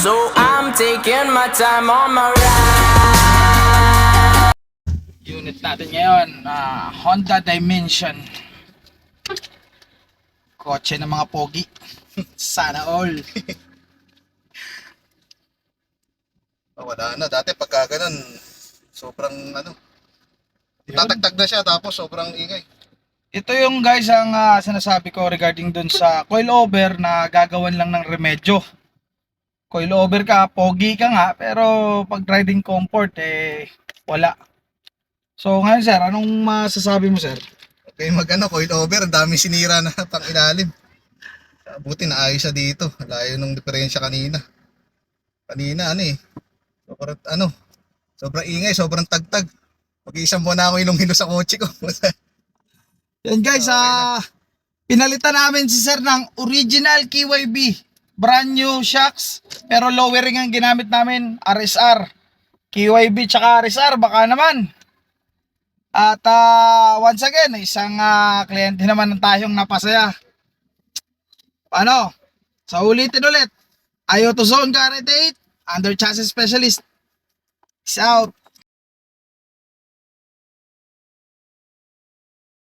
So I'm taking my time on my ride. Unit natin ngayon, Honda Dimension. Kotse ng mga pogi. Sana all. Wala na. Dati pagka ganun, sobrang tatagtag na siya tapos sobrang ingay. Ito yung guys ang sinasabi ko regarding dun sa coilover na gagawan lang ng remedyo. Coilover ka, pogi ka nga, pero pag riding comfort wala. So ngayon sir, anong masasabi mo sir? Okay, coil over, ang dami sinira na pang ilalim. Buti naayos siya dito. Layo nung diferensya kanina. Kanina sobrang ingay, sobrang tagtag. Mag-iisang buwan na ako hilong-hilo sa kotse ko. Yan guys, pinalitan namin si sir ng original KYB. Brand new shocks, pero lowering ang ginamit namin, RSR. KYB tsaka RSR, baka naman. At once again, isang kliyente naman ng tayong napasaya. Ano? Sa ulitin ulit, AutoZone Guaranteed, under chassis specialist. Peace out.